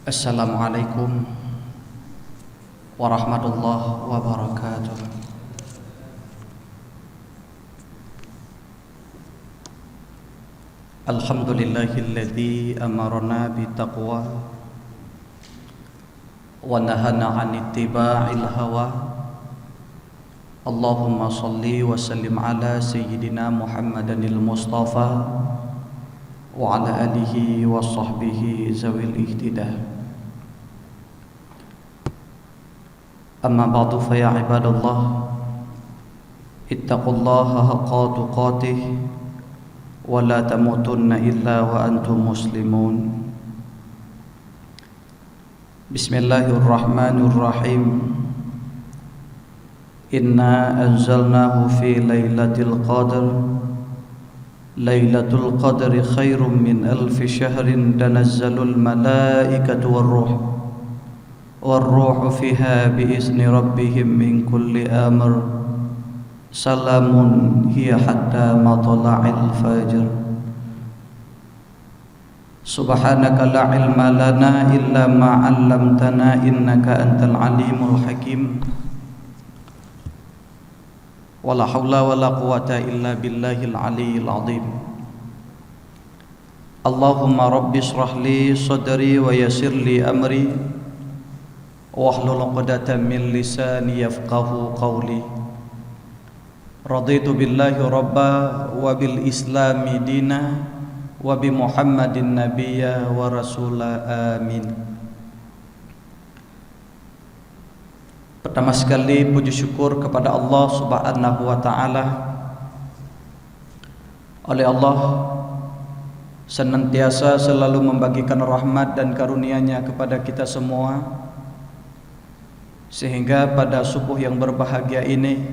Assalamualaikum warahmatullahi wabarakatuh. Alhamdulillahilladzi amarna bitaqwa wa nahana 'anit ittiba'il hawa. Allahumma shalli wa sallim ala sayyidina Muhammadanil Mustafa wa ala alihi wa sahbihi zawil ihtidah. Amma ba'du fa ya ibadallah, ittaqullaha haqqa tuqatih wa la tamutunna illa wa antum muslimun. Bismillahirrahmanirrahim. Inna anzalnahu fi lailatul qadr. Lailatul qadri khairum min alfi syahrin, tanazzalul malaikatu warruhu fiha biizni rabbihim min kulli amr. Salamun hiya hatta matla'il fajr. Subhanaka la ilma lana illa ma 'allamtana innaka antal alimul hakim. Wala haula wala quwata illa billahil aliyyil azim. Allahumma rabbi shrah li sadri wa yassir li amri wahlul 'uqdatam min lisani yafqahu qawli. Raditu billahi rabba wa bil islami dina wa bi Muhammadin nabiyya wa rasula, amin. Pertama sekali puji syukur kepada Allah Subhanahu wa ta'ala. Oleh Allah senantiasa selalu membagikan rahmat dan karunia-Nya kepada kita semua, sehingga pada subuh yang berbahagia ini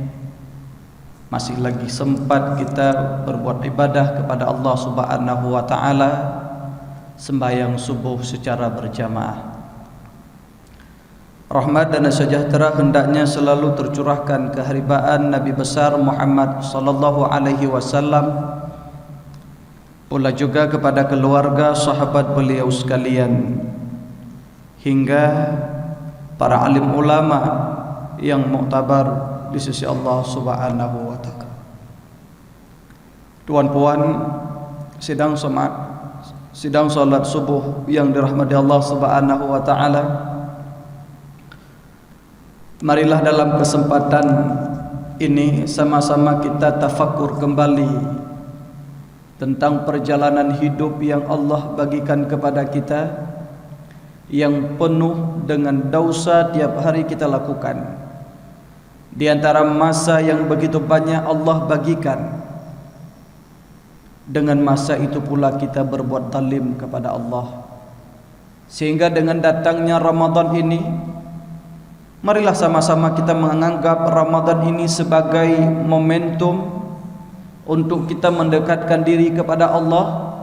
masih lagi sempat kita berbuat ibadah kepada Allah Subhanahu wa ta'ala, sembahyang subuh secara berjamaah. Rahmat dan sejahtera hendaknya selalu tercurahkan keharibaan Nabi besar Muhammad sallallahu alaihi wasallam, pula juga kepada keluarga sahabat beliau sekalian, hingga para alim ulama yang muktabar di sisi Allah Subhanahu wa ta'ala. Tuan-puan, sidang salat subuh yang dirahmati Allah Subhanahu wa ta'ala, marilah dalam kesempatan ini sama-sama kita tafakkur kembali tentang perjalanan hidup yang Allah bagikan kepada kita, yang penuh dengan dosa tiap hari kita lakukan. Di antara masa yang begitu banyak Allah bagikan, dengan masa itu pula kita berbuat zalim kepada Allah. Sehingga dengan datangnya Ramadan ini, marilah sama-sama kita menganggap Ramadan ini sebagai momentum untuk kita mendekatkan diri kepada Allah,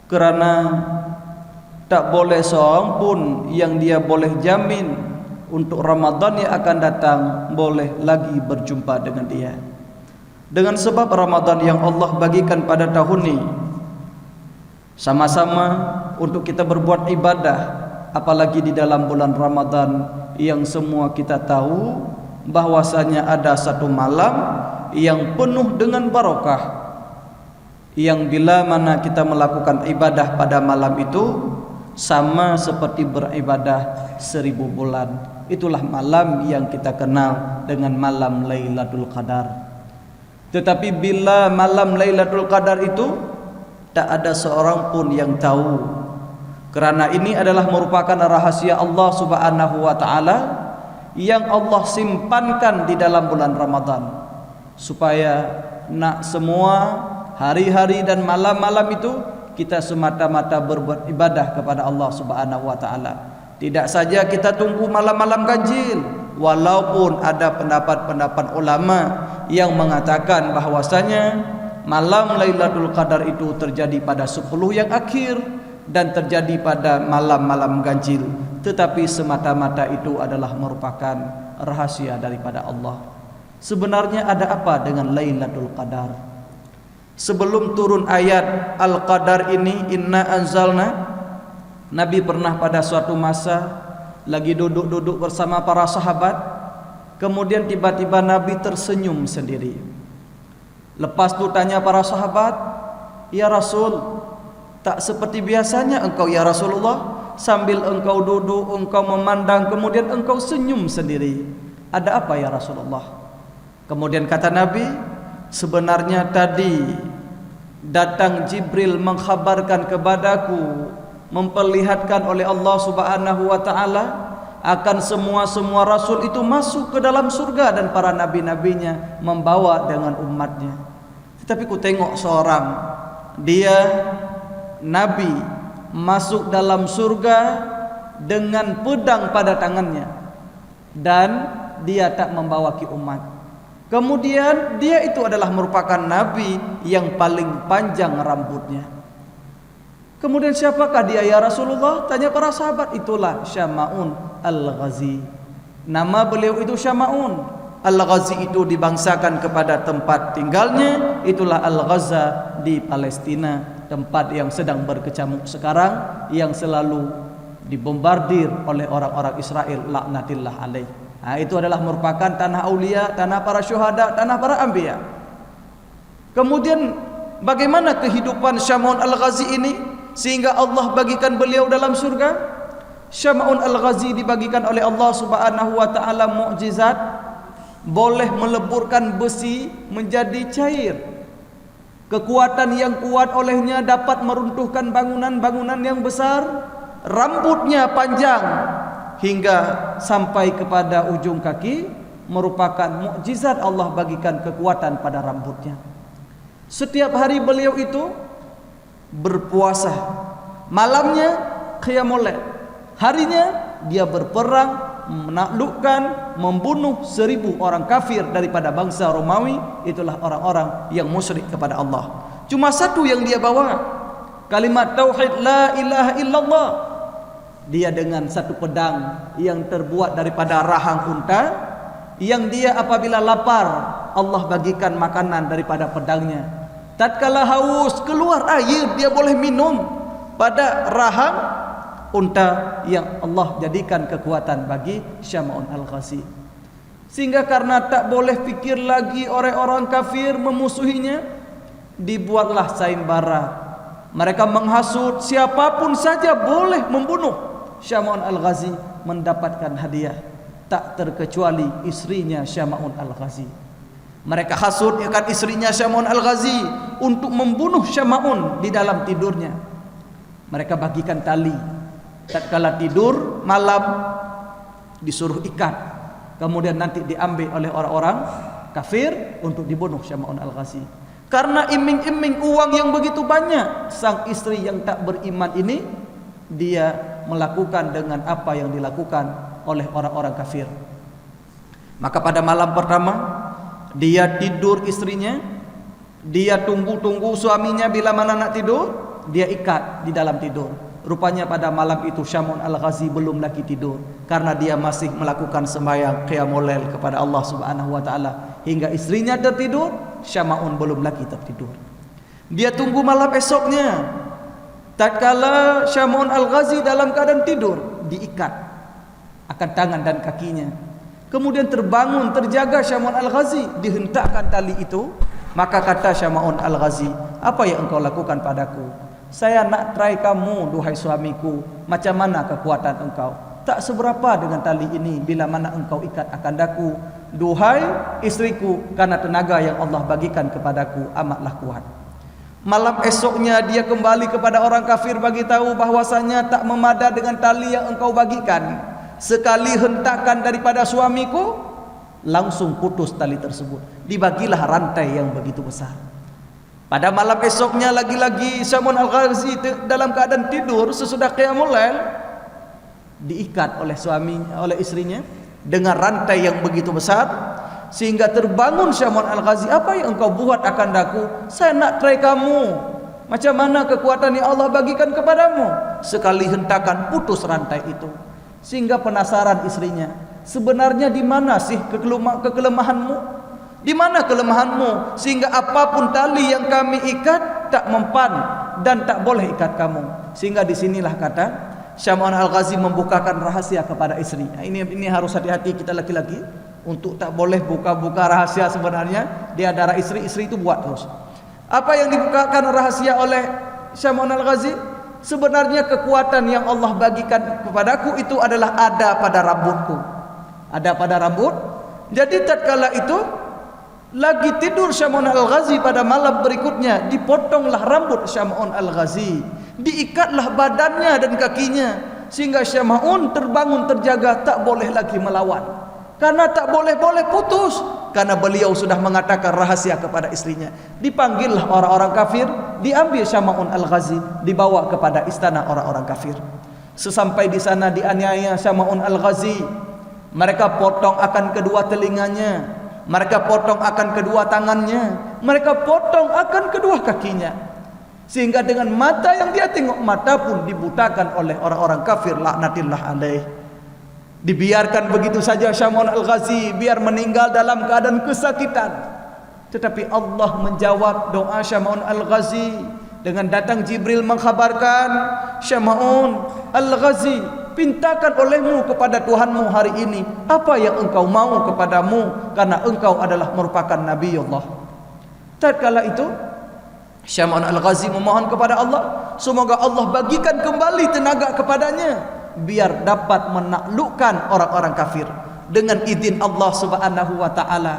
kerana tak boleh seorang pun yang dia boleh jamin untuk Ramadan yang akan datang boleh lagi berjumpa dengan dia. Dengan sebab Ramadan yang Allah bagikan pada tahun ini, sama-sama untuk kita berbuat ibadah, apalagi di dalam bulan Ramadan yang semua kita tahu bahwasanya ada satu malam yang penuh dengan barakah, yang bila mana kita melakukan ibadah pada malam itu sama seperti beribadah 1000 bulan. Itulah malam yang kita kenal dengan malam Lailatul Qadar. Tetapi bila malam Lailatul Qadar itu tak ada seorang pun yang tahu, kerana ini adalah merupakan rahasia Allah Subhanahu wa ta'ala yang Allah simpankan di dalam bulan Ramadan, supaya nak semua hari-hari dan malam-malam itu kita semata-mata berbuat ibadah kepada Allah Subhanahu wa ta'ala. Tidak saja kita tunggu malam-malam ganjil, walaupun ada pendapat-pendapat ulama yang mengatakan bahwasanya malam Lailatul Qadar itu terjadi pada 10 yang akhir dan terjadi pada malam-malam ganjil, tetapi semata-mata itu adalah merupakan rahasia daripada Allah. Sebenarnya ada apa dengan Lailatul Qadar? Sebelum turun ayat Al-Qadar ini, inna anzalna, Nabi pernah pada suatu masa lagi duduk-duduk bersama para sahabat, kemudian tiba-tiba Nabi tersenyum sendiri. Lepas itu tanya para sahabat, ya Rasul, tak seperti biasanya engkau ya Rasulullah, sambil engkau duduk, engkau memandang, kemudian engkau senyum sendiri. Ada apa ya Rasulullah? Kemudian kata Nabi, sebenarnya tadi datang Jibril mengkhabarkan kepadaku, memperlihatkan oleh Allah Subhanahu wa taala akan semua rasul itu masuk ke dalam surga dan para nabi-nabinya membawa dengan umatnya. Tetapi ku tengok seorang, dia nabi masuk dalam surga dengan pedang pada tangannya dan dia tak membawaki umat. Kemudian dia itu adalah merupakan nabi yang paling panjang rambutnya. Kemudian siapakah dia ya Rasulullah? Tanya para sahabat. Itulah Syama'un Al-Ghazi. Nama beliau itu Syama'un Al-Ghazi, itu dibangsakan kepada tempat tinggalnya. Itulah Al-Ghaza di Palestina, tempat yang sedang berkecamuk sekarang, yang selalu dibombardir oleh orang-orang Israel, laknatillah alaih. Itu adalah merupakan tanah aulia, tanah para syuhada, tanah para anbiya. Kemudian bagaimana kehidupan Syama'un Al-Ghazi ini sehingga Allah bagikan beliau dalam surga? Syama'un Al-Ghazi dibagikan oleh Allah Subhanahu wa taala mukjizat, boleh meleburkan besi menjadi cair. Kekuatan yang kuat olehnya dapat meruntuhkan bangunan-bangunan yang besar. Rambutnya panjang hingga sampai kepada ujung kaki, merupakan mukjizat Allah bagikan kekuatan pada rambutnya. Setiap hari beliau itu berpuasa, malamnya qiyamul lail, harinya dia berperang, menaklukkan, membunuh 1000 orang kafir daripada bangsa Romawi. Itulah orang-orang yang musyrik kepada Allah. Cuma satu yang dia bawa, kalimat tauhid la ilaha illallah. Dia dengan satu pedang yang terbuat daripada rahang unta, yang dia apabila lapar Allah bagikan makanan daripada pedangnya. Tatkala haus keluar air, dia boleh minum pada rahang unta yang Allah jadikan kekuatan bagi Syama'un Al-Ghazi. Sehingga karena tak boleh fikir lagi orang-orang kafir memusuhinya, dibuatlah sayembara. Mereka menghasut siapapun saja boleh membunuh. Syama'un Al-Ghazi mendapatkan hadiah, tak terkecuali istrinya Syama'un Al-Ghazi. Mereka hasut akan istrinya Syama'un Al-Ghazi untuk membunuh Syama'un di dalam tidurnya. Mereka bagikan tali, tatkala tidur malam disuruh ikat, kemudian nanti diambil oleh orang-orang kafir untuk dibunuh Syama'un Al-Ghazi. Karena iming-iming uang yang begitu banyak, sang istri yang tak beriman ini, dia melakukan dengan apa yang dilakukan oleh orang-orang kafir. Maka pada malam pertama dia tidur istrinya, dia tunggu-tunggu suaminya bila mana nak tidur, dia ikat di dalam tidur. Rupanya pada malam itu Syama'un Al-Ghazi belum lagi tidur, karena dia masih melakukan sembahyang qiyamul lail kepada Allah Subhanahu wa taala. Hingga istrinya tertidur, Syama'un belum lagi tertidur. Dia tunggu malam esoknya. Tatkala Syama'un Al-Ghazi dalam keadaan tidur, diikat akan tangan dan kakinya. Kemudian terbangun, terjaga Syama'un Al-Ghazi, dihentakkan tali itu. Maka kata Syama'un Al-Ghazi, apa yang engkau lakukan padaku? Saya nak try kamu, duhai suamiku, macam mana kekuatan engkau? Tak seberapa dengan tali ini bila mana engkau ikat akan daku, duhai istriku, karena tenaga yang Allah bagikan kepadaku amatlah kuat. Malam esoknya dia kembali kepada orang kafir, bagi tahu bahwasanya tak memada dengan tali yang engkau bagikan. Sekali hentakan daripada suamiku, langsung putus tali tersebut. Dibagilah rantai yang begitu besar. Pada malam esoknya lagi-lagi Syama'un Al-Ghazi dalam keadaan tidur sesudah qiyamul lail, diikat oleh suaminya, oleh istrinya dengan rantai yang begitu besar. Sehingga terbangun Syama'un Al-Ghazi, apa yang engkau buat akan daku? Saya nak try kamu, macam mana kekuatan yang Allah bagikan kepadamu. Sekali hentakan putus rantai itu. Sehingga penasaran istrinya, sebenarnya di mana sih kekelemahanmu? Di mana kelemahanmu sehingga apapun tali yang kami ikat tak mempan dan tak boleh ikat kamu. Sehingga disinilah kata Syam'un Al-Ghazi membukakan rahasia kepada istri. Nah, ini harus hati-hati kita laki-laki untuk tak boleh buka-buka rahasia sebenarnya di antara istri-istri itu buat terus. Apa yang dibukakan rahasia oleh Syam'un Al-Ghazi? Sebenarnya kekuatan yang Allah bagikan kepadaku itu adalah ada pada rambutku. Ada pada rambut. Jadi tatkala itu lagi tidur Syam'un Al-Ghazi pada malam berikutnya, dipotonglah rambut Syam'un Al-Ghazi, diikatlah badannya dan kakinya, sehingga Syam'un terbangun terjaga, tak boleh lagi melawan. Karena tak boleh putus, karena beliau sudah mengatakan rahasia kepada istrinya. Dipanggillah orang-orang kafir, diambil Syam'un Al-Ghazi, dibawa kepada istana orang-orang kafir. Sesampai di sana dianiaya Syam'un Al-Ghazi. Mereka potong akan kedua telinganya, mereka potong akan kedua tangannya, mereka potong akan kedua kakinya, sehingga dengan mata yang dia tengok, mata pun dibutakan oleh orang-orang kafir, laknatillah alaih. Dibiarkan begitu saja Syam'un Al-Ghazi biar meninggal dalam keadaan kesakitan. Tetapi Allah menjawab doa Syam'un Al-Ghazi dengan datang Jibril mengkhabarkan, Syam'un Al-Ghazi, pintakan olehmu kepada Tuhanmu hari ini apa yang engkau mau kepadamu, karena engkau adalah merupakan Nabi Allah. Tatkala itu Syam'un Al-Ghazi memohon kepada Allah, semoga Allah bagikan kembali tenaga kepadanya biar dapat menaklukkan orang-orang kafir dengan izin Allah Subhanahu wa taala.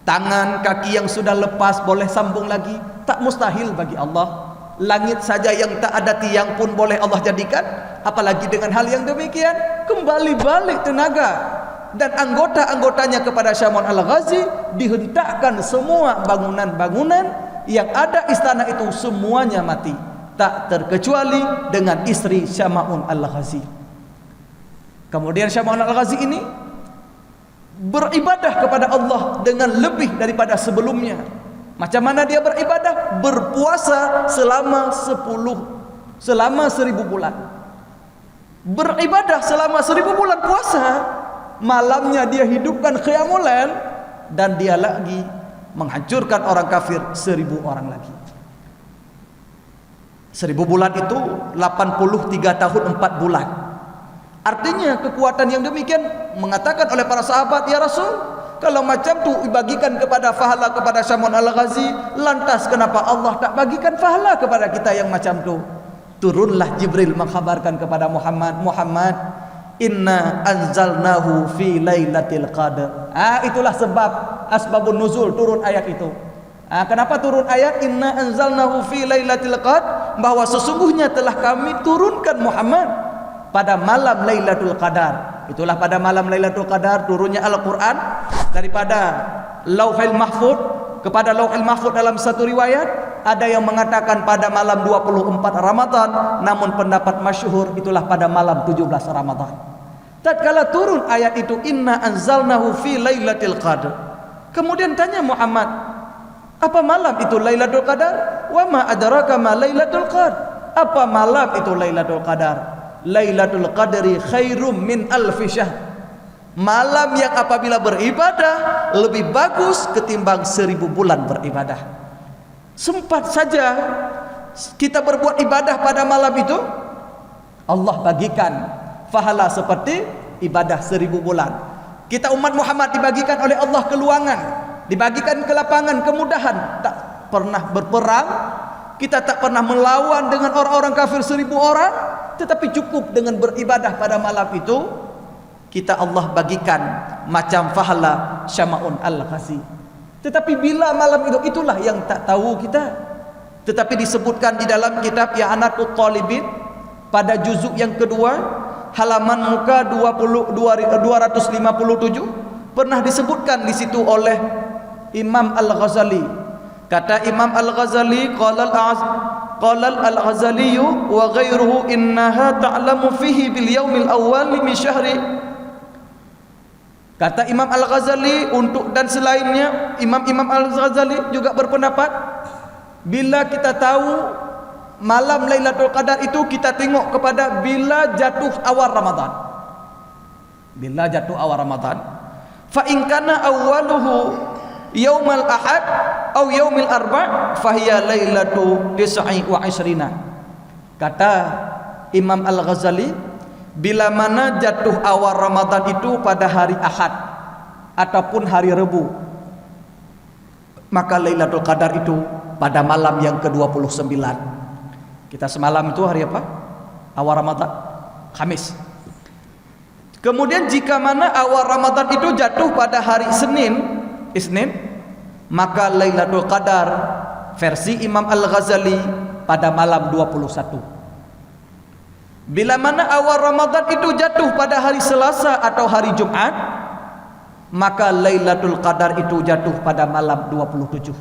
Tangan kaki yang sudah lepas boleh sambung lagi, tak mustahil bagi Allah. Langit saja yang tak ada tiang pun boleh Allah jadikan, apalagi dengan hal yang demikian. Kembali balik tenaga dan anggota-anggotanya kepada Syam'un Al-Ghazi, dihentakkan semua bangunan-bangunan yang ada istana itu semuanya mati, tak terkecuali dengan istri Syam'un Al-Ghazi. Kemudian Syam'un Al-Ghazi ini beribadah kepada Allah dengan lebih daripada sebelumnya. Macam mana dia beribadah? Berpuasa selama 1000 bulan. Beribadah selama 1000 bulan puasa. Malamnya dia hidupkan qiyamul lail, dan dia lagi menghancurkan orang kafir 1000 orang lagi. 1000 bulan itu 83 tahun 4 bulan. Artinya kekuatan yang demikian, mengatakan oleh para sahabat, ya Rasul, kalau macam tu dibagikan kepada pahala kepada Syam'un Al-Ghazi, lantas kenapa Allah tak bagikan pahala kepada kita yang macam tu? Turunlah Jibril mengkhabarkan kepada Muhammad, inna anzalnahu fi lailatul qadar. Itulah sebab asbabun nuzul turun ayat itu. Kenapa turun ayat inna anzalnahu fi lailatul qadar? Bahwa sesungguhnya telah kami turunkan Muhammad pada malam Lailatul Qadar. Itulah pada malam Lailatul Qadar turunnya Al-Quran daripada Lauhil Mahfuz kepada Lauhil Mahfuz. Dalam satu riwayat ada yang mengatakan pada malam 24 Ramadan, namun pendapat masyhur itulah pada malam 17 Ramadan. Tatkala turun ayat itu inna anzalnahu fi lailatul qadar, kemudian tanya Muhammad, apa malam itu Lailatul Qadar? Wa ma adraka ma Lailatul Qadar? Apa malam itu Lailatul Qadar? Lailatul Qadri khairum min alfi syahr. Malam yang apabila beribadah lebih bagus ketimbang 1000 bulan beribadah. Sempat saja kita berbuat ibadah pada malam itu, Allah bagikan pahala seperti ibadah 1000 bulan. Kita umat Muhammad dibagikan oleh Allah keluangan, dibagikan kelapangan, kemudahan. Tak pernah berperang, kita tak pernah melawan dengan orang-orang kafir 1000 orang, tetapi cukup dengan beribadah pada malam itu, kita Allah bagikan macam pahala Syam'un Al-Ghazi. Tetapi bila malam itu, itulah yang tak tahu kita. Tetapi disebutkan di dalam kitab I'anatul Talibin pada juzuk yang kedua, halaman muka 257, pernah disebutkan di situ oleh Imam Al-Ghazali. Kata Imam Al-Ghazali, qala Al-Ghazali wa ghairuhu innaha ta'lamu fihi bil yaumil awwal min syahri. Kata Imam Al-Ghazali untuk dan selainnya, Imam Al-Ghazali juga berpendapat, bila kita tahu malam Lailatul Qadar itu, kita tengok kepada bila jatuh awal Ramadan. Bila jatuh awal Ramadan, fa in kana awwaluhu yaumal ahad atau yaumil arba' fahiya lailatu 29. Kata Imam Al-Ghazali, bila mana jatuh awal Ramadan itu pada hari Ahad ataupun hari Rebu, maka Lailatul Qadar itu pada malam yang ke-29. Kita semalam itu hari apa? Awal Ramadan, Kamis. Kemudian jika mana awal Ramadan itu jatuh pada hari Senin, maka Lailatul Qadar versi Imam Al-Ghazali pada malam 21. Bila mana awal Ramadan itu jatuh pada hari Selasa atau hari Jumat, maka Lailatul Qadar itu jatuh pada malam 27.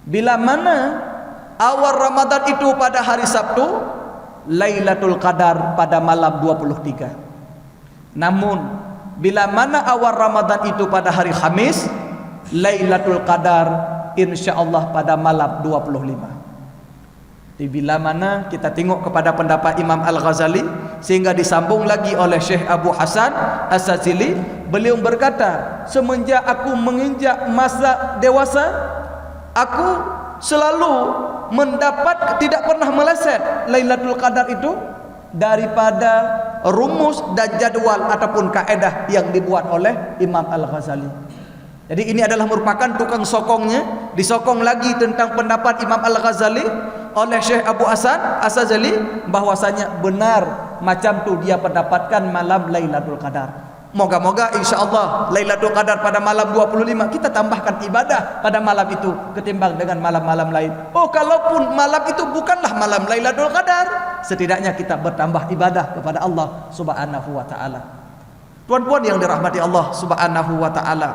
Bila mana awal Ramadan itu pada hari Sabtu, Lailatul Qadar pada malam 23. Namun bila mana awal Ramadan itu pada hari Khamis, Lailatul Qadar insyaallah pada malam 25. Bila mana kita tengok kepada pendapat Imam Al-Ghazali, sehingga disambung lagi oleh Syekh Abu Hasan As-Sazili, beliau berkata, semenjak aku menginjak masa dewasa, aku selalu mendapat, tidak pernah meleset Lailatul Qadar itu daripada rumus dan jadwal ataupun kaedah yang dibuat oleh Imam Al-Ghazali. Jadi ini adalah merupakan tukang sokongnya, disokong lagi tentang pendapat Imam Al-Ghazali oleh Syekh Abu Hasan As-Sazili, bahwasanya benar macam tu dia mendapatkan malam Lailatul Qadar. Moga-moga insyaallah Lailatul Qadar pada malam 25 kita tambahkan ibadah pada malam itu ketimbang dengan malam-malam lain. Oh, kalaupun malam itu bukanlah malam Lailatul Qadar, setidaknya kita bertambah ibadah kepada Allah Subhanahu wa taala. Tuan-tuan yang dirahmati Allah Subhanahu wa taala,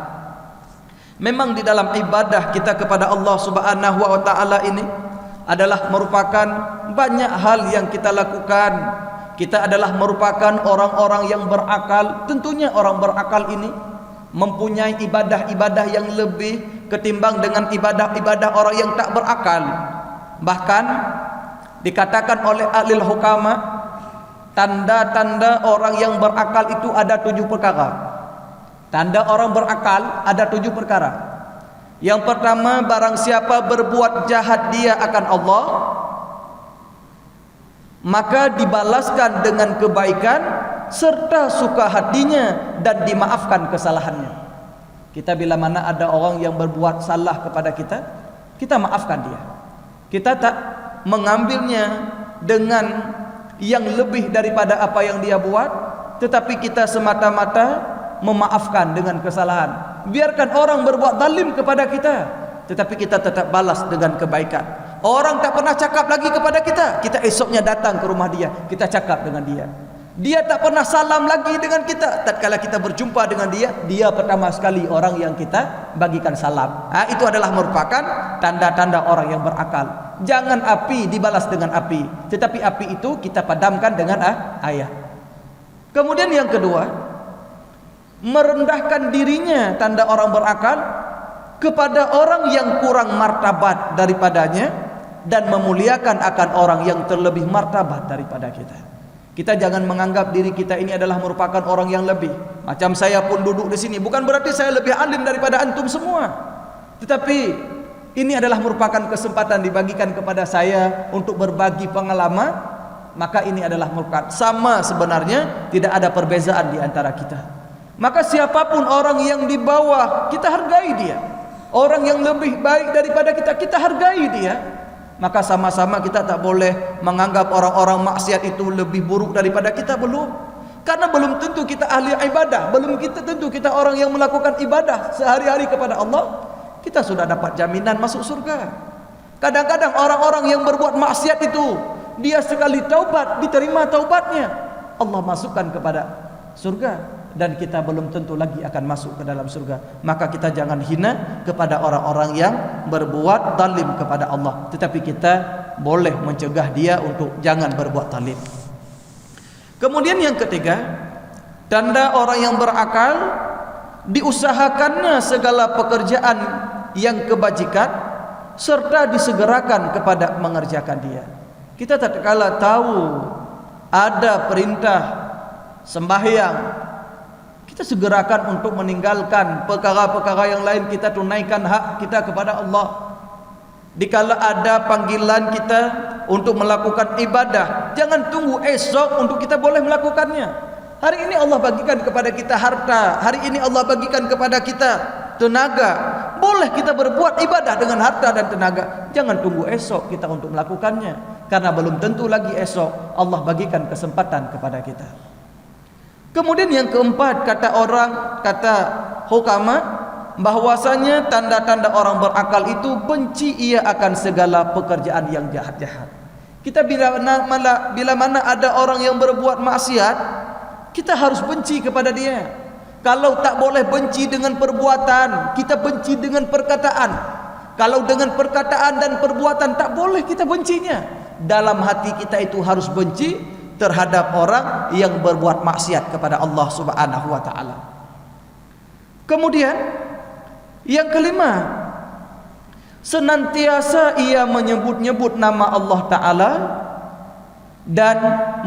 memang di dalam ibadah kita kepada Allah Subhanahu wa taala ini adalah merupakan banyak hal yang kita lakukan. Kita adalah merupakan orang-orang yang berakal. Tentunya orang berakal ini mempunyai ibadah-ibadah yang lebih ketimbang dengan ibadah-ibadah orang yang tak berakal. Bahkan dikatakan oleh ahli hukama, tanda-tanda orang yang berakal itu ada 7 perkara. Tanda orang berakal ada 7 perkara. Yang pertama, barang siapa berbuat jahat dia akan Allah, maka dibalaskan dengan kebaikan serta suka hatinya dan dimaafkan kesalahannya. Kita bila mana ada orang yang berbuat salah kepada kita, kita maafkan dia. Kita tak mengambilnya dengan yang lebih daripada apa yang dia buat, tetapi kita semata-mata memaafkan dengan kesalahan. Biarkan orang berbuat zalim kepada kita, tetapi kita tetap balas dengan kebaikan. Orang tak pernah cakap lagi kepada kita, kita esoknya datang ke rumah dia, kita cakap dengan dia. Dia tak pernah salam lagi dengan kita, tatkala kita berjumpa dengan dia, dia pertama sekali orang yang kita bagikan salam. Itu adalah merupakan tanda-tanda orang yang berakal. Jangan api dibalas dengan api, tetapi api itu kita padamkan dengan air. Kemudian yang kedua, merendahkan dirinya, tanda orang berakal, kepada orang yang kurang martabat daripadanya, dan memuliakan akan orang yang terlebih martabat daripada kita. Kita jangan menganggap diri kita ini adalah merupakan orang yang lebih. Macam saya pun duduk di sini, bukan berarti saya lebih alim daripada antum semua, tetapi ini adalah merupakan kesempatan dibagikan kepada saya untuk berbagi pengalaman. Maka ini adalah merupakan sama, sebenarnya tidak ada perbezaan di antara kita. Maka siapapun orang yang di bawah, kita hargai dia. Orang yang lebih baik daripada kita, kita hargai dia. Maka sama-sama kita tak boleh menganggap orang-orang maksiat itu lebih buruk daripada kita, belum. Karena belum tentu kita ahli ibadah, belum tentu kita orang yang melakukan ibadah sehari-hari kepada Allah, kita sudah dapat jaminan masuk surga. Kadang-kadang orang-orang yang berbuat maksiat itu, dia sekali taubat, diterima taubatnya, Allah masukkan kepada surga, dan kita belum tentu lagi akan masuk ke dalam surga. Maka kita jangan hina kepada orang-orang yang berbuat zalim kepada Allah, tetapi kita boleh mencegah dia untuk jangan berbuat zalim. Kemudian yang ketiga, tanda orang yang berakal, diusahakannya segala pekerjaan yang kebajikan serta disegerakan kepada mengerjakan dia. Kita tatkala tahu ada perintah sembahyang, Kita segerakan untuk meninggalkan perkara-perkara yang lain, kita tunaikan hak kita kepada Allah. Dikala ada panggilan kita untuk melakukan ibadah, jangan tunggu esok untuk kita boleh melakukannya. Hari ini Allah bagikan kepada kita harta, hari ini Allah bagikan kepada kita tenaga, boleh kita berbuat ibadah dengan harta dan tenaga. Jangan tunggu esok kita untuk melakukannya, karena belum tentu lagi esok Allah bagikan kesempatan kepada kita. Kemudian yang keempat, kata hukama, bahwasanya tanda-tanda orang berakal itu benci ia akan segala pekerjaan yang jahat-jahat. Kita bila mana ada orang yang berbuat maksiat, kita harus benci kepada dia. Kalau tak boleh benci dengan perbuatan, kita benci dengan perkataan. Kalau dengan perkataan dan perbuatan tak boleh kita bencinya. Dalam hati kita itu harus benci terhadap orang yang berbuat maksiat kepada Allah Subhanahu wa taala. Kemudian yang kelima, senantiasa ia menyebut-nyebut nama Allah Ta'ala dan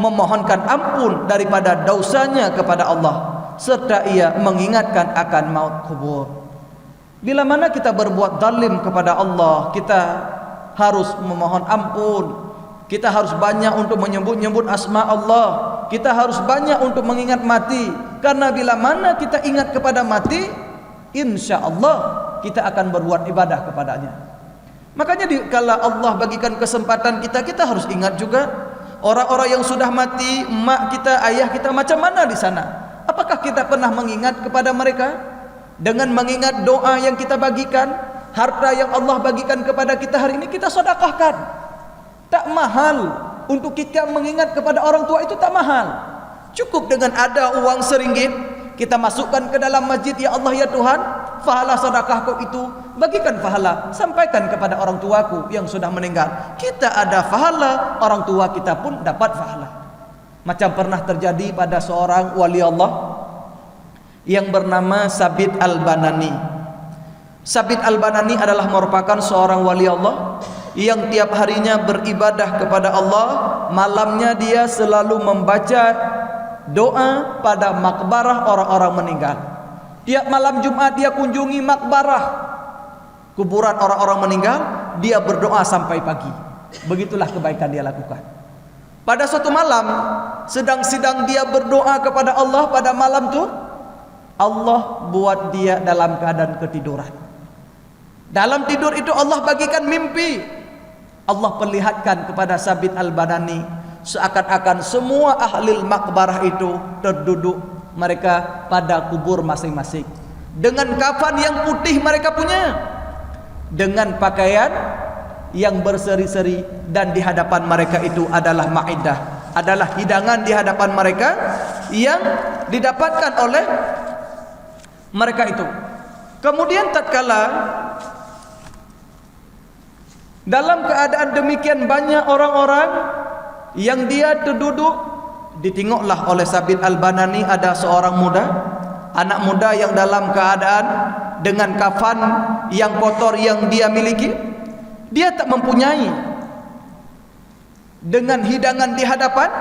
memohonkan ampun daripada dosanya kepada Allah, serta ia mengingatkan akan maut kubur. Bila mana kita berbuat zalim kepada Allah, kita harus memohon ampun, kita harus banyak untuk menyebut-nyebut asma Allah, kita harus banyak untuk mengingat mati. Karena bila mana kita ingat kepada mati, insya Allah kita akan berbuat ibadah kepadanya. Makanya kalau Allah bagikan kesempatan kita harus ingat juga orang-orang yang sudah mati, mak kita, ayah kita macam mana di sana. Apakah kita pernah mengingat kepada mereka? Dengan mengingat doa yang kita bagikan, harta yang Allah bagikan kepada kita hari ini kita sedekahkan. Tak mahal untuk kita mengingat kepada orang tua, itu tak mahal. Cukup dengan ada uang RM1, kita masukkan ke dalam masjid, ya Allah ya Tuhan, pahala sedekahku itu bagikan pahala, sampaikan kepada orang tuaku yang sudah meninggal. Kita ada pahala, orang tua kita pun dapat pahala. Macam pernah terjadi pada seorang wali Allah yang bernama Sabit Al-Banani. Sabit Al-Banani adalah merupakan seorang wali Allah yang tiap harinya beribadah kepada Allah. Malamnya dia selalu membaca doa pada makbarah orang-orang meninggal. Tiap malam Jumat dia kunjungi makbarah, kuburan orang-orang meninggal, dia berdoa sampai pagi. Begitulah kebaikan dia lakukan. Pada suatu malam, sedang dia berdoa kepada Allah pada malam itu, Allah buat dia dalam keadaan ketiduran. Dalam tidur itu Allah bagikan mimpi. Allah perlihatkan kepada Sabit Al-Banani, seakan-akan semua ahli makbarah itu terduduk mereka pada kubur masing-masing, dengan kafan yang putih mereka punya, dengan pakaian yang berseri-seri, dan di hadapan mereka itu adalah maidah, adalah hidangan di hadapan mereka yang didapatkan oleh mereka itu. Kemudian tatkala dalam keadaan demikian banyak orang-orang yang dia terduduk, ditengoklah oleh Sabit Al-Banani ada seorang muda, anak muda yang dalam keadaan dengan kafan yang kotor yang dia miliki, dia tak mempunyai dengan hidangan di hadapan.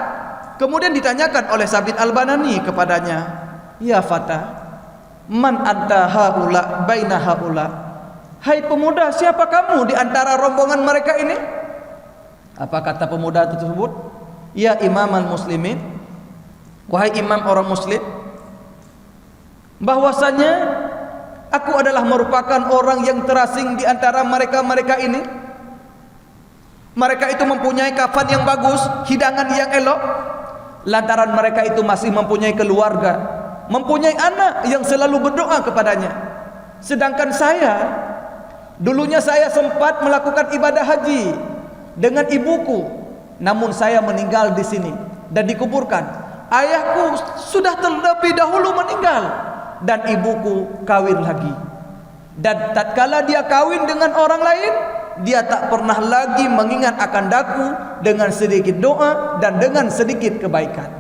Kemudian ditanyakan oleh Sabit Al-Banani kepadanya, ya fata, man anta haula baina haula, hai pemuda, siapa kamu di antara rombongan mereka ini? Apa kata pemuda tersebut? Ya imam al-muslimin, wahai imam orang muslim, bahwasanya aku adalah merupakan orang yang terasing di antara mereka ini. Mereka itu mempunyai kafan yang bagus, hidangan yang elok, lantaran mereka itu masih mempunyai keluarga, mempunyai anak yang selalu berdoa kepadanya. Sedangkan saya, dulunya saya sempat melakukan ibadah haji dengan ibuku, namun saya meninggal di sini dan dikuburkan. Ayahku sudah terlebih dahulu meninggal dan ibuku kawin lagi. Dan tatkala dia kawin dengan orang lain, dia tak pernah lagi mengingat akan daku dengan sedikit doa dan dengan sedikit kebaikan.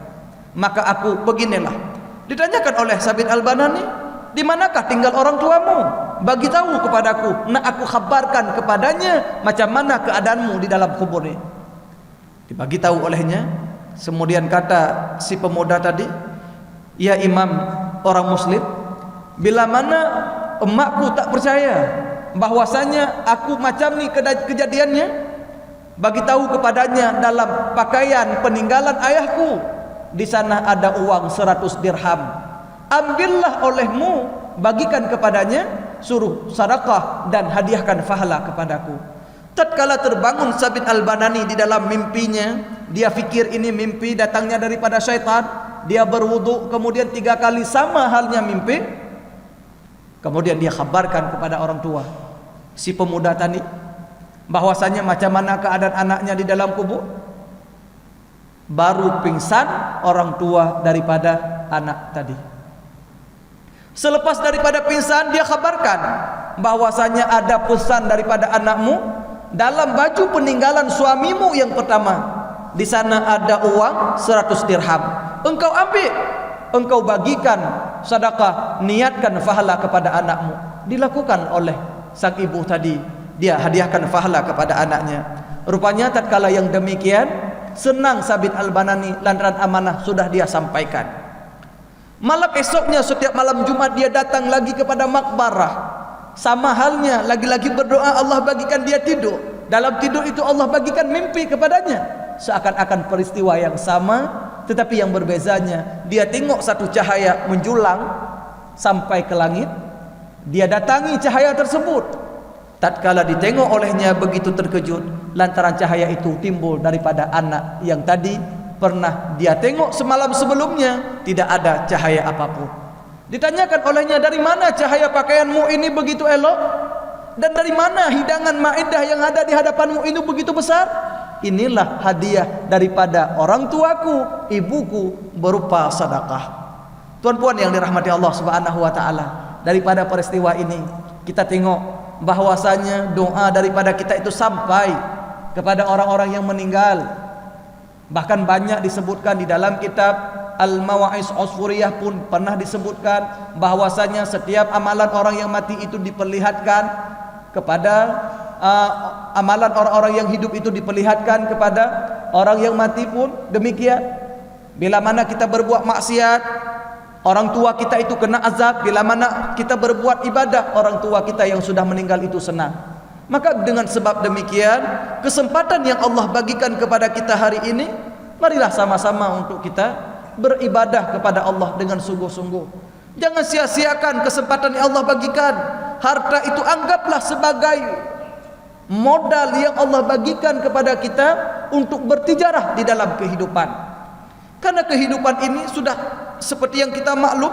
Maka aku beginilah. Ditanyakan oleh Sabit Al-Banani, di manakah tinggal orang tuamu? Bagi tahu kepadaku, nak aku khabarkan kepadanya macam mana keadaanmu di dalam kubur ini. Dibagi tahu olehnya. Kemudian kata si pemuda tadi, ya imam orang muslim, bila mana emakku tak percaya bahwasanya aku macam ni kejadiannya, bagi tahu kepadanya dalam pakaian peninggalan ayahku di sana ada uang 100 dirham. Ambillah olehmu, bagikan kepadanya, suruh sedekah dan hadiahkan pahala kepadaku. Tatkala terbangun Sabit Al-Banani di dalam mimpinya, dia fikir ini mimpi datangnya daripada syaitan. Dia berwudu, kemudian 3 kali sama halnya mimpi. Kemudian dia khabarkan kepada orang tua si pemuda tadi bahwasanya macam mana keadaan anaknya di dalam kubur. Baru pingsan orang tua daripada anak tadi. Selepas daripada pingsan, dia khabarkan bahwasanya ada pesan daripada anakmu dalam baju peninggalan suamimu yang pertama. Di sana ada uang 100 dirham. Engkau ambil, engkau bagikan sedekah, niatkan pahala kepada anakmu. Dilakukan oleh sang ibu tadi. Dia hadiahkan pahala kepada anaknya. Rupanya tatkala yang demikian, senang Sabit Al-Banani lantaran amanah sudah dia sampaikan. Malam esoknya, setiap malam Jumat dia datang lagi kepada makbarah. Sama halnya, lagi-lagi berdoa, Allah bagikan dia tidur. Dalam tidur itu Allah bagikan mimpi kepadanya. Seakan-akan peristiwa yang sama, tetapi yang berbezanya, dia tengok satu cahaya menjulang sampai ke langit. Dia datangi cahaya tersebut. Tatkala ditengok olehnya begitu terkejut lantaran cahaya itu timbul daripada anak yang tadi pernah dia tengok semalam sebelumnya tidak ada cahaya apapun. Ditanyakan olehnya, dari mana cahaya pakaianmu ini begitu elok? Dan dari mana hidangan maidah yang ada di hadapanmu ini begitu besar? Inilah hadiah daripada orang tuaku, ibuku, berupa sedekah. Tuan-puan yang dirahmati Allah Subhanahu wa taala, daripada peristiwa ini kita tengok bahwasanya doa daripada kita itu sampai kepada orang-orang yang meninggal. Bahkan banyak disebutkan di dalam kitab Al-Mawa'iz Usfuriyah pun pernah disebutkan bahwasanya setiap amalan orang yang mati itu diperlihatkan kepada amalan orang-orang yang hidup itu diperlihatkan kepada orang yang mati pun demikian. Bila mana kita berbuat maksiat, orang tua kita itu kena azab. Bila mana kita berbuat ibadah, orang tua kita yang sudah meninggal itu senang. Maka dengan sebab demikian, kesempatan yang Allah bagikan kepada kita hari ini, marilah sama-sama untuk kita beribadah kepada Allah dengan sungguh-sungguh. Jangan sia-siakan kesempatan yang Allah bagikan. Harta itu anggaplah sebagai modal yang Allah bagikan kepada kita untuk bertijarah di dalam kehidupan. Karena kehidupan ini sudah seperti yang kita maklum,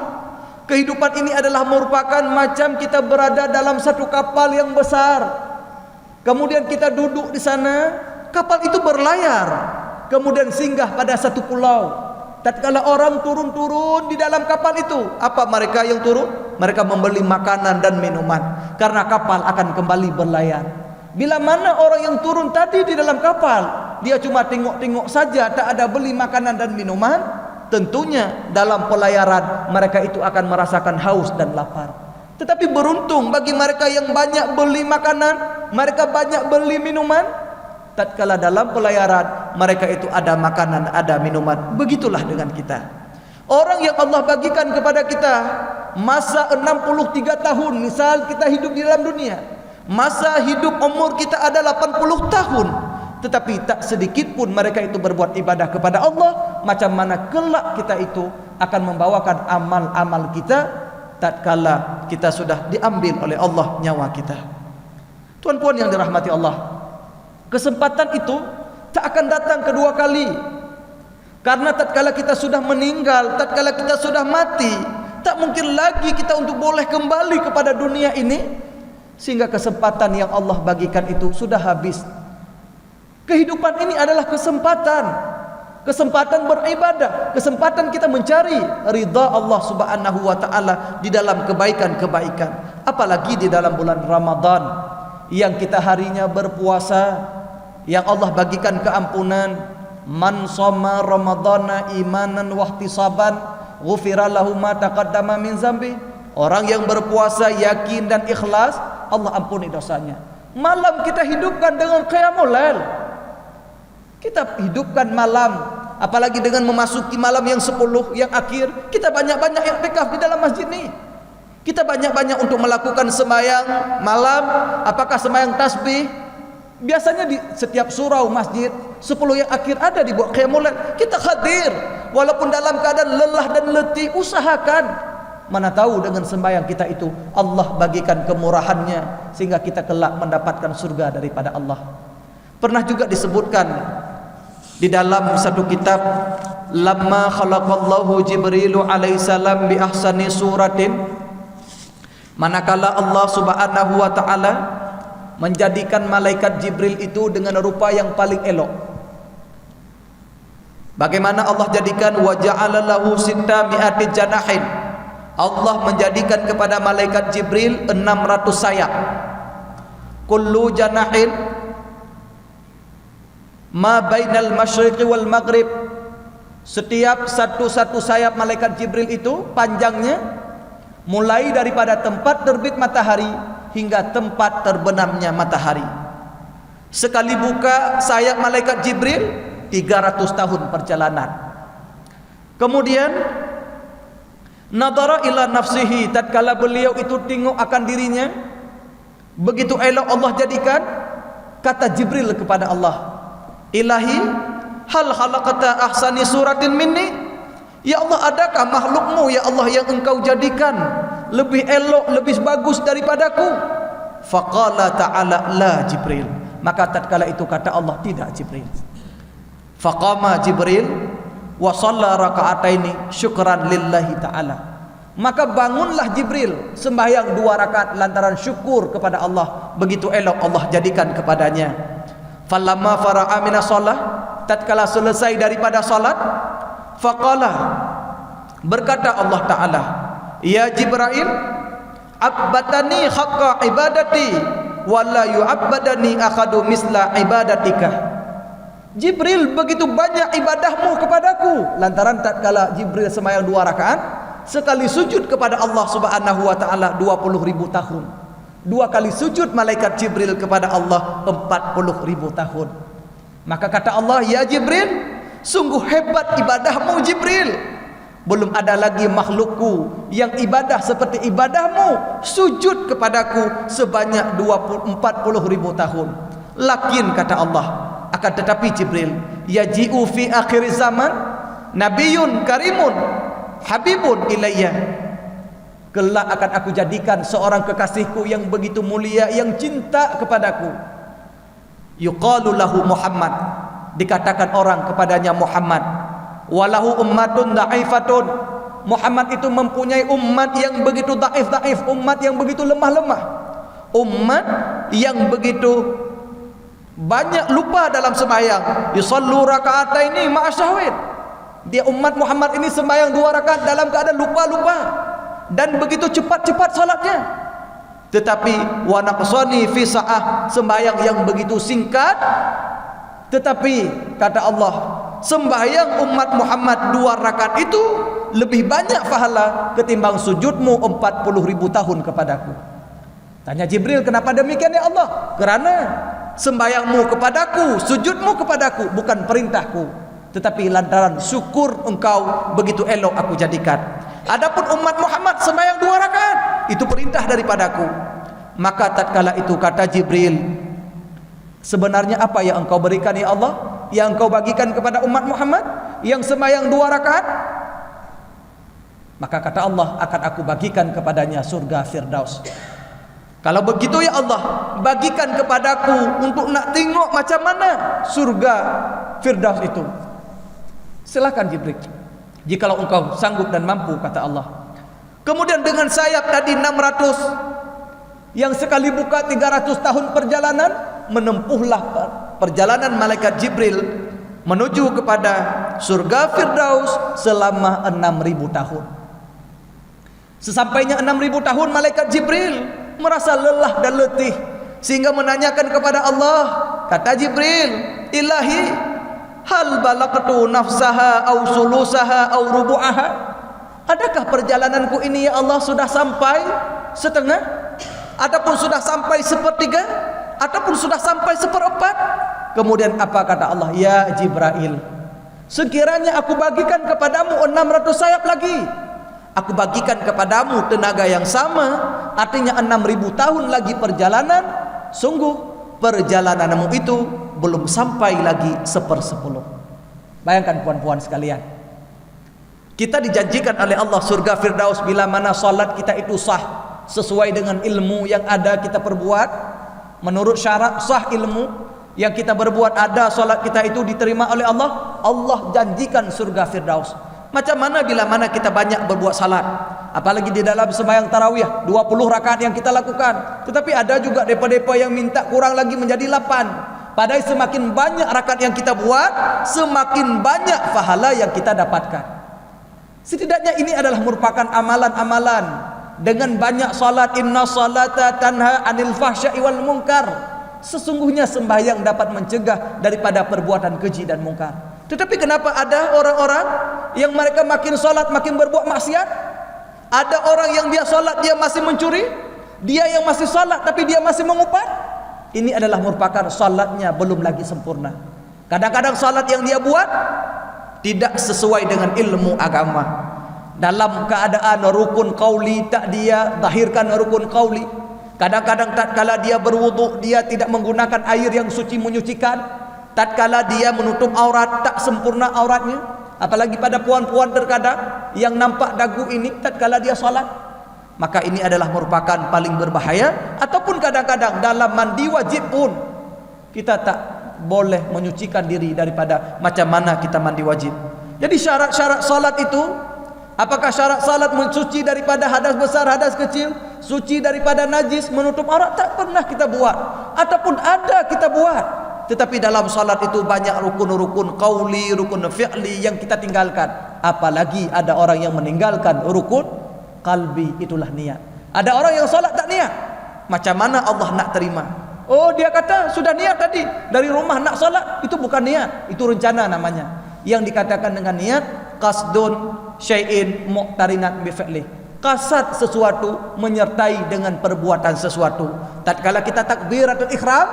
kehidupan ini adalah merupakan macam kita berada dalam satu kapal yang besar. Kemudian kita duduk di sana, kapal itu berlayar, kemudian singgah pada satu pulau. Tatkala orang turun-turun di dalam kapal itu, apa mereka yang turun? Mereka membeli makanan dan minuman, karena kapal akan kembali berlayar. Bila mana orang yang turun tadi di dalam kapal, dia cuma tengok-tengok saja, tak ada beli makanan dan minuman, tentunya dalam pelayaran mereka itu akan merasakan haus dan lapar. Tetapi beruntung bagi mereka yang banyak beli makanan, mereka banyak beli minuman, tatkala dalam pelayaran mereka itu ada makanan, ada minuman. Begitulah dengan kita. Orang yang Allah bagikan kepada kita masa 63 tahun, misal kita hidup di dalam dunia, masa hidup umur kita ada 80 tahun, tetapi tak sedikit pun mereka itu berbuat ibadah kepada Allah. Macam mana kelak kita itu akan membawakan amal-amal kita tatkala kita sudah diambil oleh Allah nyawa kita. Tuan-puan yang dirahmati Allah, kesempatan itu tak akan datang kedua kali. Karena tatkala kita sudah meninggal, tatkala kita sudah mati, tak mungkin lagi kita untuk boleh kembali kepada dunia ini, sehingga kesempatan yang Allah bagikan itu sudah habis. Kehidupan ini adalah kesempatan beribadah, kesempatan kita mencari ridha Allah Subhanahu wa taala di dalam kebaikan-kebaikan. Apalagi di dalam bulan Ramadan yang kita harinya berpuasa, yang Allah bagikan keampunan. Man shoma ramadhana imanan wa ihtisaban ghufira lahu ma taqaddama min zambi. Orang yang berpuasa yakin dan ikhlas, Allah ampuni dosanya. Malam kita hidupkan dengan qiyamul lail. Kita hidupkan malam Apalagi dengan memasuki malam yang 10 yang akhir, kita banyak-banyak i'tikaf di dalam masjid ini. Kita banyak-banyak untuk melakukan sembahyang malam, apakah sembahyang tasbih. Biasanya di setiap surau masjid 10 yang akhir ada dibuat qiyamul lail. Kita hadir walaupun dalam keadaan lelah dan letih, usahakan. Mana tahu dengan sembahyang kita itu Allah bagikan kemurahannya sehingga kita kelak mendapatkan surga daripada Allah. Pernah juga disebutkan di dalam satu kitab, lamma khalaqallahu Jibrilu alaihi salam bi ahsani suratin, manakala Allah Subhanahu wa taala menjadikan malaikat Jibril itu dengan rupa yang paling elok. Bagaimana Allah jadikan wa ja'ala lahu sittami'ati janahin. Allah menjadikan kepada malaikat Jibril 600 sayap. Kullu janahin ma bainal masyriqi wal maghrib. Setiap satu sayap malaikat Jibril itu panjangnya mulai daripada tempat terbit matahari hingga tempat terbenamnya matahari. Sekali buka sayap malaikat Jibril 300 tahun perjalanan. Kemudian nadara ila nafsihi, tatkala beliau itu tengok akan dirinya, begitu elok Allah jadikan. Kata Jibril kepada Allah, Ilahi, hal khalaqata ahsani suratin minni? Ya Allah, adakah makhlukmu ya Allah yang engkau jadikan lebih elok, lebih bagus daripadaku? Faqala ta'ala la Jibril. Maka tatkala itu kata Allah, tidak Jibril. Faqama Jibril wa shalla raka'ataini syukran lillahi ta'ala. Maka bangunlah Jibril sembahyang 2 rakaat lantaran syukur kepada Allah, begitu elok Allah jadikan kepadanya. Falamma fara'a minas shalah, tatkala selesai daripada salat, faqala, berkata Allah Ta'ala, ya Jibril, abbatani haqqa ibadati wa la yu'abbadani akhadu misla ibadatika. Jibril, begitu banyak ibadahmu kepadaku. Lantaran tatkala Jibril sembahyang 2 rakaat, sekali sujud kepada Allah Subhanahu wa taala 20.000 tahun. 2 kali sujud malaikat Jibril kepada Allah 40.000 tahun. Maka kata Allah, ya Jibril, sungguh hebat ibadahmu Jibril. Belum ada lagi makhlukku yang ibadah seperti ibadahmu, sujud kepadaku sebanyak 40.000 tahun. Lakin kata Allah, akan tetapi Jibril, yaji'u fi akhir zaman nabiyun karimun habibun ilayya. Kelak akan aku jadikan seorang kekasihku yang begitu mulia, yang cinta kepadaku. Yuqalu lahu Muhammad, dikatakan orang kepadanya Muhammad. Walahu ummatun da'ifatun, Muhammad itu mempunyai umat yang begitu daif, umat yang begitu lemah, umat yang begitu banyak lupa dalam sembahyang. Yusallu raka'ataini ma'asyahwid. Dia umat Muhammad ini sembahyang 2 rakaat dalam keadaan lupa dan begitu cepat salatnya. Tetapi wa naqsani fi sa'ah, sembahyang yang begitu singkat. Tetapi kata Allah, sembahyang umat Muhammad 2 rakaat itu lebih banyak pahala ketimbang sujudmu 40.000 tahun kepadaku. Tanya Jibril, kenapa demikian ya Allah? Kerana sembahyangmu kepadaku, sujudmu kepadaku bukan perintahku, tetapi lantaran syukur engkau begitu elok aku jadikan. Adapun umat Muhammad sembahyang 2 rakaat itu perintah daripadaku. Maka tatkala itu kata Jibril, sebenarnya apa yang engkau berikan ya Allah, yang engkau bagikan kepada umat Muhammad yang sembahyang 2 rakaat? Maka kata Allah, akan aku bagikan kepadanya surga Firdaus. Kalau begitu ya Allah, bagikan kepadaku untuk nak tengok macam mana surga Firdaus itu. Silakan Jibril, jikalau engkau sanggup dan mampu, kata Allah. Kemudian dengan sayap tadi 600, yang sekali buka 300 tahun perjalanan, menempuhlah perjalanan malaikat Jibril menuju kepada surga Firdaus selama 6.000 tahun. Sesampainya 6.000 tahun, malaikat Jibril merasa lelah dan letih sehingga menanyakan kepada Allah. Kata Jibril, Ilahi, hal balaqtu nafsaha au sulusaha au rubu'aha? Adakah perjalananku ini ya Allah sudah sampai setengah, ataupun sudah sampai sepertiga, ataupun sudah sampai seperempat? Kemudian apa kata Allah? Ya Jibril, Sekiranya aku bagikan kepadamu 600 sayap lagi, aku bagikan kepadamu tenaga yang sama, artinya 6.000 tahun lagi perjalanan, sungguh perjalananmu itu belum sampai lagi 1/10. Bayangkan puan-puan sekalian, kita dijanjikan oleh Allah surga Firdaus bila mana salat kita itu sah sesuai dengan ilmu yang ada kita perbuat, menurut syarat sah ilmu yang kita berbuat, ada salat kita itu diterima oleh Allah. Allah janjikan surga Firdaus. Macam mana bila mana kita banyak berbuat salat, apalagi di dalam sembahyang tarawih 20 rakaat yang kita lakukan, tetapi ada juga depa-depa yang minta kurang lagi menjadi 8. Padahal semakin banyak rakaat yang kita buat, semakin banyak pahala yang kita dapatkan. Setidaknya ini adalah merupakan amalan-amalan. Dengan banyak salat, inna salata tanha anil fahsya'i wal munkar, sesungguhnya sembahyang dapat mencegah daripada perbuatan keji dan mungkar. Tetapi kenapa ada orang-orang yang mereka makin salat makin berbuat maksiat? Ada orang yang dia salat dia masih mencuri, dia yang masih salat tapi dia masih mengupat. Ini adalah merupakan salatnya belum lagi sempurna. Kadang-kadang salat yang dia buat tidak sesuai dengan ilmu agama. Dalam keadaan rukun qauli tak dia zahirkan rukun qauli. Kadang-kadang tatkala dia berwuduk dia tidak menggunakan air yang suci menyucikan. Tatkala dia menutup aurat tak sempurna auratnya. Apalagi pada puan-puan terkadang yang nampak dagu ini tatkala dia salat, maka ini adalah merupakan paling berbahaya. Ataupun kadang-kadang dalam mandi wajib pun kita tak boleh menyucikan diri daripada macam mana kita mandi wajib. Jadi syarat-syarat salat itu, apakah syarat salat mencuci daripada hadas besar, hadas kecil, suci daripada najis, menutup aurat, tak pernah kita buat. Ataupun ada kita buat, tetapi dalam salat itu banyak rukun-rukun qauli, rukun fi'li yang kita tinggalkan. Apalagi ada orang yang meninggalkan rukun qalbi, itulah niat. Ada orang yang salat tak niat, macam mana Allah nak terima? Oh, dia kata sudah niat tadi dari rumah nak salat, itu bukan niat, itu rencana namanya. Yang dikatakan dengan niat qasdun syai'in muqtarinat bi fi'li, kasat sesuatu menyertai dengan perbuatan sesuatu. Tatkala kita takbiratul ihram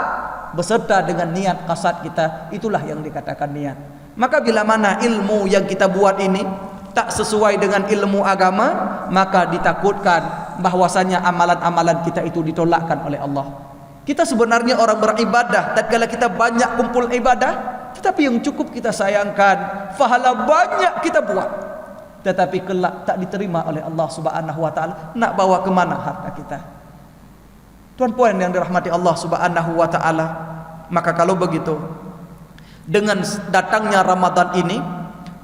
beserta dengan niat kasat kita, itulah yang dikatakan niat. Maka bila mana ilmu yang kita buat ini tak sesuai dengan ilmu agama, maka ditakutkan bahwasanya amalan-amalan kita itu ditolakkan oleh Allah. Kita sebenarnya orang beribadah, tatkala kita banyak kumpul ibadah, tetapi yang cukup kita sayangkan pahala banyak kita buat, tetapi kelak tak diterima oleh Allah Subhanahu wa taala. Nak bawa ke mana harta kita? Tuan-puan yang dirahmati Allah Subhanahu wa taala, maka kalau begitu, dengan datangnya Ramadan ini,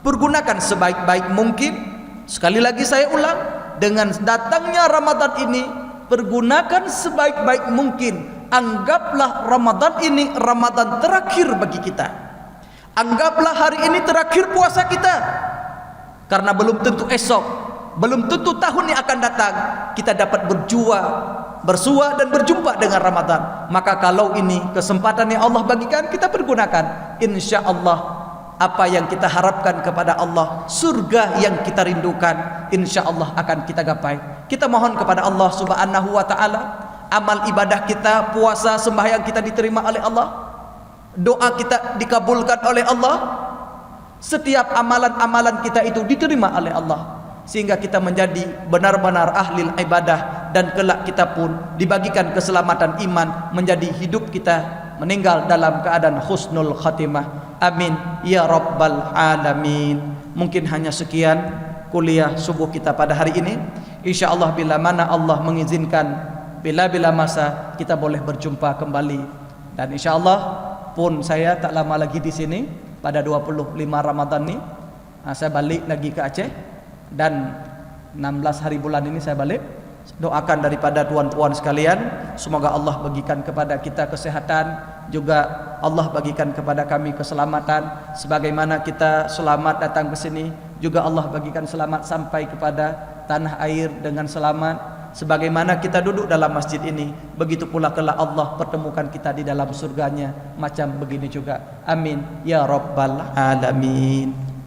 pergunakan sebaik-baik mungkin. Sekali lagi saya ulang, dengan datangnya Ramadan ini, pergunakan sebaik-baik mungkin. Anggaplah Ramadan ini Ramadan terakhir bagi kita. Anggaplah hari ini terakhir puasa kita. Karena belum tentu esok, belum tentu tahun yang akan datang kita dapat bersua dan berjumpa dengan Ramadan. Maka kalau ini kesempatan yang Allah bagikan, kita pergunakan. Insya Allah apa yang kita harapkan kepada Allah, surga yang kita rindukan, insya Allah akan kita gapai. Kita mohon kepada Allah Subhanahu wa taala, amal ibadah kita, puasa, sembahyang kita diterima oleh Allah, doa kita dikabulkan oleh Allah, setiap amalan-amalan kita itu diterima oleh Allah, sehingga kita menjadi benar-benar ahli ibadah, dan kelak kita pun dibagikan keselamatan iman, menjadi hidup kita meninggal dalam keadaan husnul khatimah. Amin ya rabbal alamin. Mungkin hanya sekian kuliah subuh kita pada hari ini. InsyaAllah bila mana Allah mengizinkan, bila masa kita boleh berjumpa kembali. Dan insyaAllah pun saya tak lama lagi di sini. Pada 25 Ramadan ni saya balik lagi ke Aceh, dan 16 hari bulan ini saya balik. Doakan daripada tuan-tuan sekalian, semoga Allah bagikan kepada kita kesehatan, juga Allah bagikan kepada kami keselamatan. Sebagaimana kita selamat datang ke sini, juga Allah bagikan selamat sampai kepada tanah air dengan selamat. Sebagaimana kita duduk dalam masjid ini, begitu pula kelak Allah pertemukan kita di dalam surganya macam begini juga. Amin ya rabbal alamin.